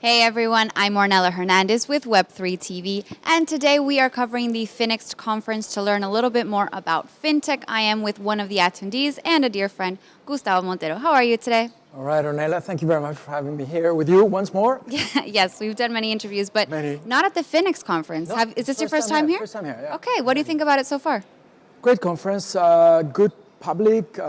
Hey everyone, I'm Ornella Hernandez with Web3 TV, and today we are covering the FiNext conference to learn a little bit more about fintech. I am with one of the attendees and a dear friend, Gustavo Montero. How are you today? All right, Ornella, thank you very much for having me here with you once more. Yes, we've done many interviews, but not at the FiNext conference. No, is this your first time here? First time here, yeah. Okay, what do you think about it so far? Great conference, good public,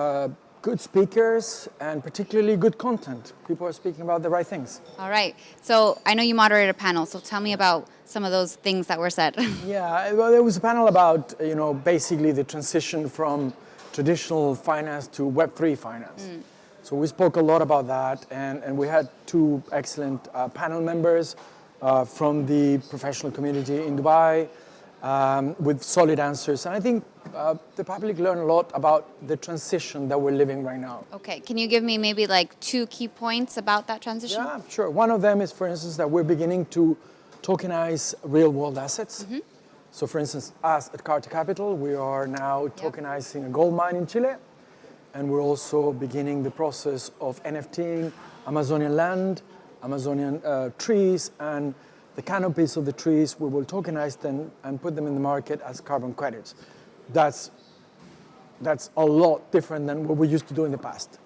good speakers, and particularly good content. People are speaking about the right things. All right, so I know you moderated a panel, so tell me about some of those things that were said. Yeah, well, there was a panel about, basically the transition from traditional finance to Web3 finance. So we spoke a lot about that, and we had two excellent panel members from the professional community in Dubai with solid answers. And I think the public learned a lot about the transition that we're living right now. Okay, can you give me maybe like two key points about that transition? Yeah, sure. One of them is, for instance, that we're beginning to tokenize real-world assets. So, for instance, us at Carta Capital, we are now tokenizing a gold mine in Chile. And we're also beginning the process of NFTing Amazonian land, Amazonian trees, and the canopies of the trees. We will tokenize them and put them in the market as carbon credits. That's a lot different than what we used to do in the past.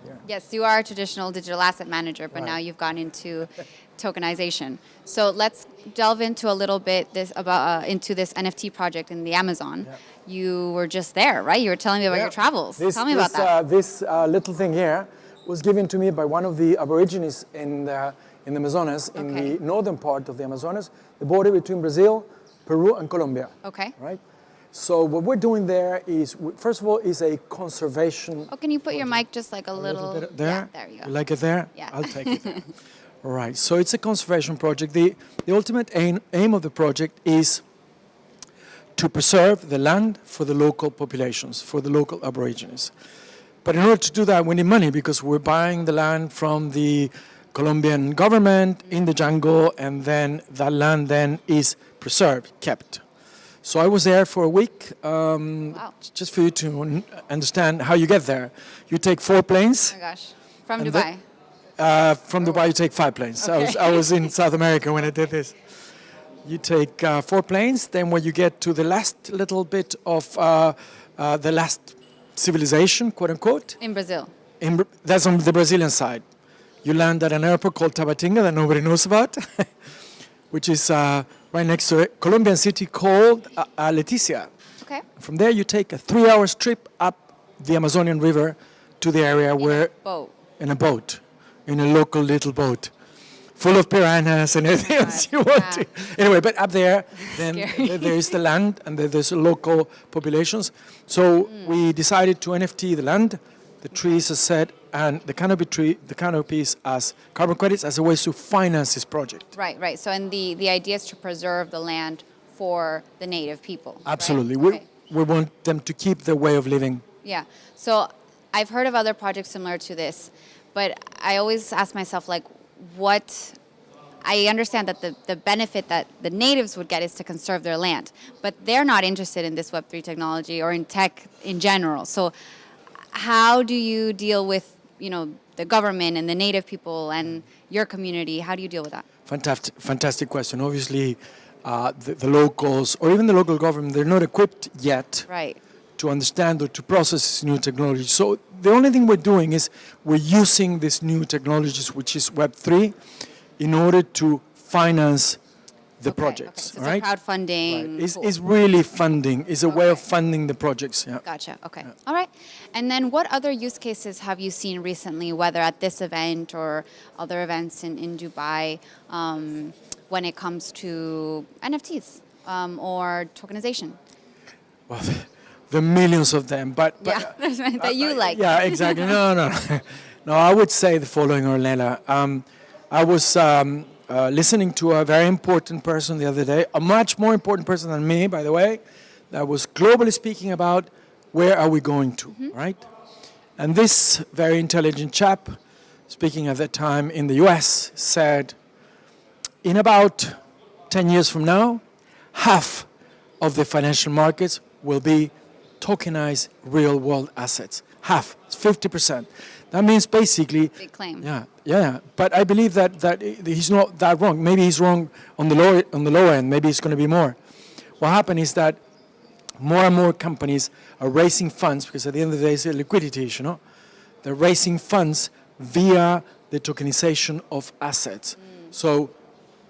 Yeah. Yes, you are a traditional digital asset manager, but now you've gone into tokenization. So let's delve into a little bit into this NFT project in the Amazon. Yeah. You were just there, right? You were telling me about your travels. Tell me about that. This little thing here was given to me by one of the Aborigines in the Amazonas, in the northern part of the Amazonas, the border between Brazil, Peru, and Colombia. Okay. Right? So what we're doing there is, first of all, is a conservation. Oh, can you put your mic just like a little bit there? Yeah, there you go. You like it there? Yeah. I'll take it there. All right. So it's a conservation project. The ultimate aim of the project is to preserve the land for the local populations, for the local Aborigines. But in order to do that, we need money because we're buying the land from the Colombian government in the jungle, and then that land then is preserved, kept. So I was there for a week, just for you to understand how you get there. You take 4 planes. Oh my gosh, from Dubai? From Dubai, you take 5 planes. Okay. I was in South America when I did this. You take 4 planes, then when you get to the last little bit of the last civilization, quote unquote. In Brazil? That's on the Brazilian side. You land at an airport called Tabatinga that nobody knows about, which is right next to a Colombian city called Leticia. Okay. From there, you take a 3-hour trip up the Amazonian River to the area where... In a boat. In a local little boat. Full of piranhas and everything else you want to. Anyway, but up there, then there is the land and there's local populations. So we decided to NFT the land, the trees as said, and the canopies as carbon credits as a way to finance this project. Right. So and the idea is to preserve the land for the native people. Absolutely. Right? We want them to keep their way of living. Yeah. So I've heard of other projects similar to this, but I always ask myself, like, I understand that the benefit that the natives would get is to conserve their land, but they're not interested in this Web3 technology or in tech in general. So how do you deal with, the government and the native people and your community? How do you deal with that? Fantastic question. Obviously, the locals or even the local government, they're not equipped yet to understand or to process this new technology. So the only thing we're doing is we're using these new technologies, which is Web3, in order to finance the projects. So it's crowdfunding. Right. It's really funding. It's a way of funding the projects. Yeah. Gotcha. Okay. Yeah. All right. And then what other use cases have you seen recently, whether at this event or other events in Dubai, when it comes to NFTs or tokenization? Well, there are millions of them, but that you like. Yeah, exactly. No. I would say the following, Ornella. I was listening to a very important person the other day, a much more important person than me, by the way, that was globally speaking about where are we going to, right? And this very intelligent chap, speaking at that time in the US, said, in about 10 years from now, half of the financial markets will be tokenized real-world assets. half, 50%. That means basically, Big claim. yeah. But I believe that he's not that wrong. Maybe he's wrong on the low end. Maybe it's going to be more. What happened is that more and more companies are raising funds, because at the end of the day, it's a liquidity issue, no? They're raising funds via the tokenization of assets. So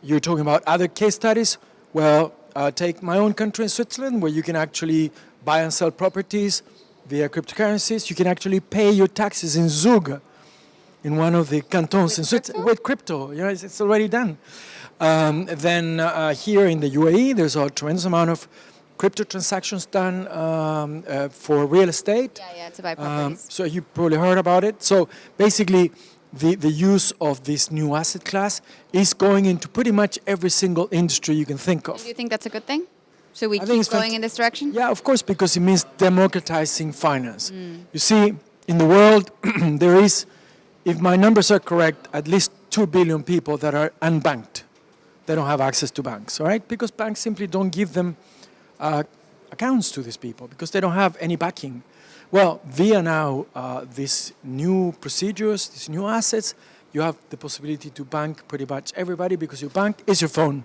you're talking about other case studies. Well, take my own country in Switzerland, where you can actually buy and sell properties via cryptocurrencies. You can actually pay your taxes in Zug, in one of the cantons in Switzerland, with crypto. You know, it's already done. Then here in the UAE, there's a tremendous amount of crypto transactions done for real estate. Yeah, to buy properties. So you probably heard about it. So basically, the use of this new asset class is going into pretty much every single industry you can think of. Do you think that's a good thing? Should we I think keep it's going in this direction? Yeah, of course, because it means democratizing finance. You see, in the world, there is, if my numbers are correct, at least 2 billion people that are unbanked. They don't have access to banks, all right? Because banks simply don't give them accounts to these people because they don't have any backing. Well, via now these new procedures, these new assets, you have the possibility to bank pretty much everybody because your bank is your phone.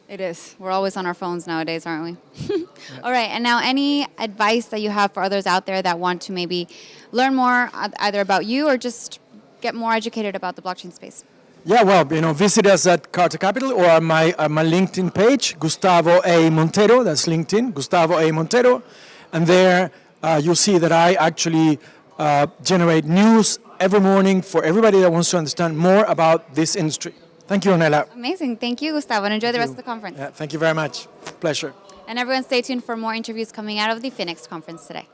It is. We're always on our phones nowadays, aren't we? All right. And now, any advice that you have for others out there that want to maybe learn more either about you or just get more educated about the blockchain space? Yeah, well, visit us at Carter Capital or on my LinkedIn page, Gustavo A. Montero. That's LinkedIn, Gustavo A. Montero. And there you'll see that I actually generate news every morning for everybody that wants to understand more about this industry. Thank you, Ornella. Amazing. Thank you, Gustavo, and enjoy the rest of the conference. Yeah, thank you very much. Pleasure. And everyone stay tuned for more interviews coming out of the FiNext conference today.